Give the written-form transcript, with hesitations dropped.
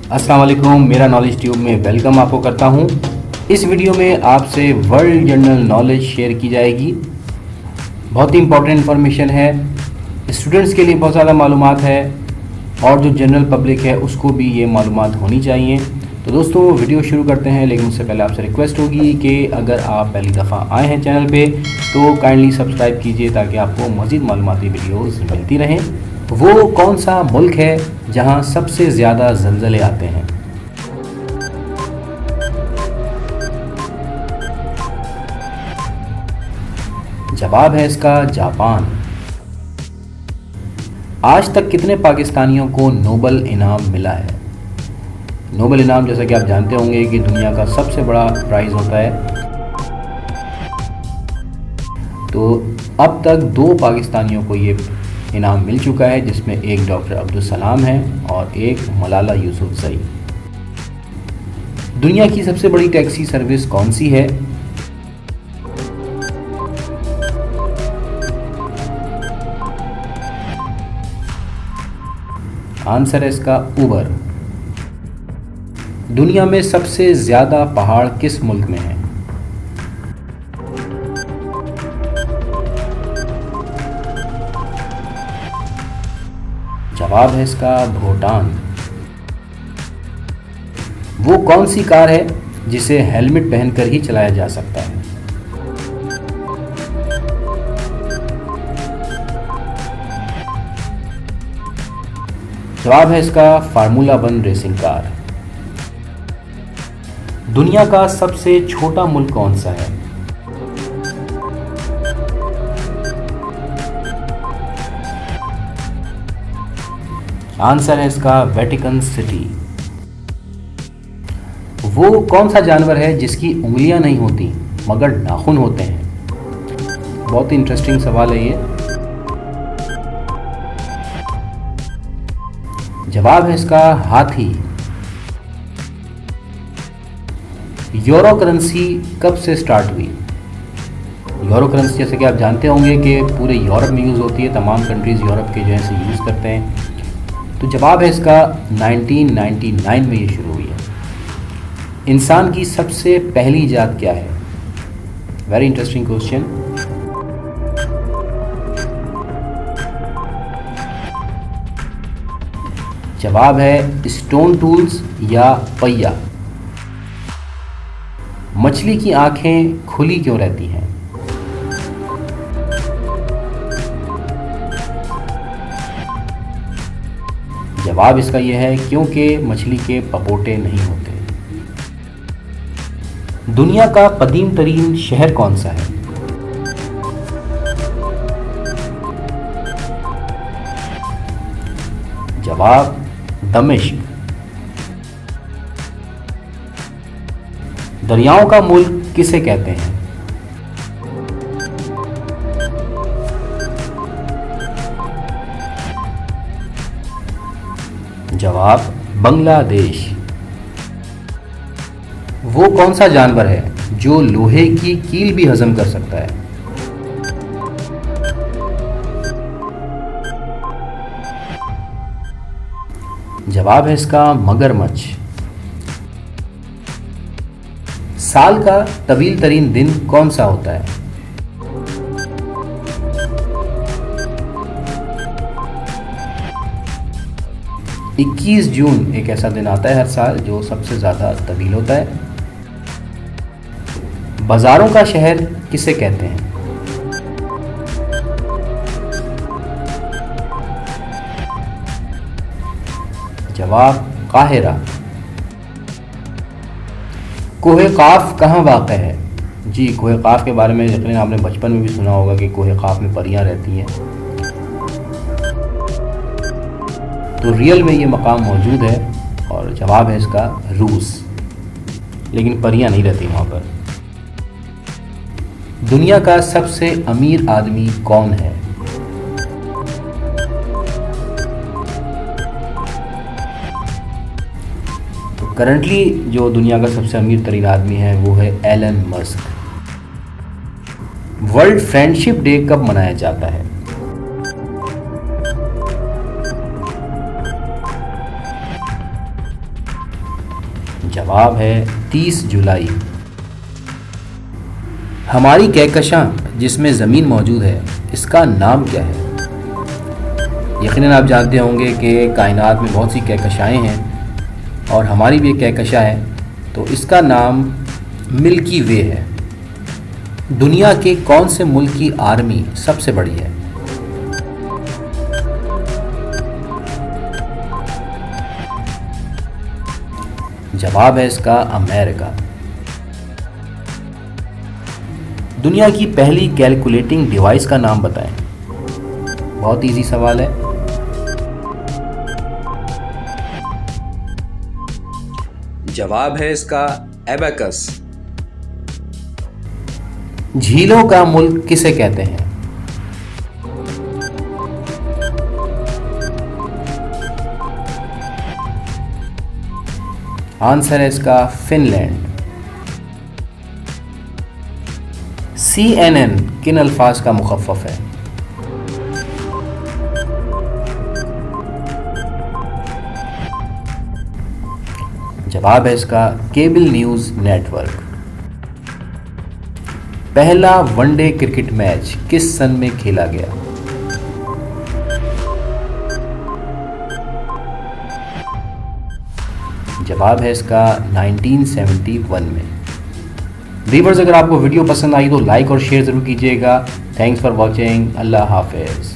अस्सलाम वालेकुम, मेरा नॉलेज ट्यूब में वेलकम आपको करता हूँ। इस वीडियो में आपसे वर्ल्ड जनरल नॉलेज शेयर की जाएगी। बहुत ही इंपॉर्टेंट इन्फॉर्मेशन है, स्टूडेंट्स के लिए बहुत ज़्यादा मालूमात है और जो जनरल पब्लिक है उसको भी ये मालूमात होनी चाहिए। तो दोस्तों वीडियो शुरू करते हैं, लेकिन उससे पहले आपसे रिक्वेस्ट होगी कि अगर आप पहली दफ़ा आए हैं चैनल पे तो काइंडली सब्सक्राइब कीजिए ताकि आपको मज़ीद मालूमाती वीडियोज़ मिलती रहें। वो कौन सा मुल्क है जहां सबसे ज़्यादा ज़लज़ले आते हैं? जवाब है इसका जापान। आज तक कितने पाकिस्तानियों को नोबल इनाम मिला है? नोबल इनाम जैसा कि आप जानते होंगे कि दुनिया का सबसे बड़ा प्राइज़ होता है। तो अब तक 2 पाकिस्तानियों को ये इनाम मिल चुका है, जिसमें एक डॉक्टर अब्दुल सलाम है और एक मलाला यूसुफजई। दुनिया की सबसे बड़ी टैक्सी सर्विस कौन सी है? आंसर है इसका उबर। दुनिया में सबसे ज़्यादा पहाड़ किस मुल्क में हैं? जवाब है इसका भूटान। वो कौन सी कार है जिसे हेलमेट पहनकर ही चलाया जा सकता है? जवाब है इसका फार्मूला 1 रेसिंग कार। दुनिया का सबसे छोटा मुल्क कौन सा है? आंसर है इसका वेटिकन सिटी। वो कौन सा जानवर है जिसकी उंगलियां नहीं होती मगर नाखून होते हैं? बहुत ही इंटरेस्टिंग सवाल है ये। जवाब है इसका हाथी। यूरो करेंसी कब से स्टार्ट हुई? यूरो करेंसी जैसे कि आप जानते होंगे कि पूरे यूरोप में यूज़ होती है, तमाम कंट्रीज़ यूरोप के जो है इसे यूज़ करते हैं। तो जवाब है इसका 1999 में ये शुरू हुई है। इंसान की सबसे पहली ईजाद क्या है? Very interesting question. जवाब है स्टोन टूल्स या पहिया। मछली की आंखें खुली क्यों रहती हैं? जवाब इसका यह है क्योंकि मछली के पपोटे नहीं होते। दुनिया का कदीम तरीन शहर कौन सा है? जवाब दमिश्क। दरियाओं का मुल्क किसे कहते हैं? जवाब बांग्लादेश। वो कौन सा जानवर है जो लोहे की कील भी हजम कर सकता है? जवाब है इसका मगरमच्छ। साल का तवील तरीन दिन कौन सा होता है? इक्कीस जून एक ऐसा दिन आता है हर साल जो सबसे ज़्यादा तवील होता है। बाज़ारों का शहर किसे कहते हैं? जवाब काहिरा। कोहे काफ कहाँ वाक़ है? जी, कोहे काफ के बारे में यकीनन आपने बचपन में भी सुना होगा कि कोहे काफ में परियां रहती हैं। तो रियल में ये मकाम मौजूद है और जवाब है इसका रूस, लेकिन परियां नहीं रहती वहाँ पर। दुनिया का सबसे अमीर आदमी कौन है? तो करंटली जो दुनिया का सबसे अमीर तरीन आदमी है वो है Elon Musk. World friendship day कब मनाया जाता है? जवाब है 30 जुलाई। हमारी कहकशां जिसमें ज़मीन मौजूद है, इसका नाम क्या है? यकीनन आप जानते होंगे कि कायनात में बहुत सी कहकशाएँ हैं और हमारी भी एक कहकशा है, तो इसका नाम मिल्की वे है। दुनिया के कौन से मुल्क की आर्मी सबसे बड़ी है? जवाब है इसका अमेरिका। दुनिया की पहली कैलकुलेटिंग डिवाइस का नाम बताएं। बहुत इजी सवाल है। जवाब है इसका एबेकस। झीलों का मुल्क किसे कहते हैं? आंसर है इसका फिनलैंड। CNN किन अल्फाज का मुखफ़्फ़फ है? जवाब है इसका केबल न्यूज़ नेटवर्क। पहला वनडे क्रिकेट मैच किस सन में खेला गया? जवाब है इसका 1971 में। व्यूअर्स, अगर आपको वीडियो पसंद आई तो लाइक और शेयर ज़रूर कीजिएगा। Thanks for watching. अल्लाह हाफिज़।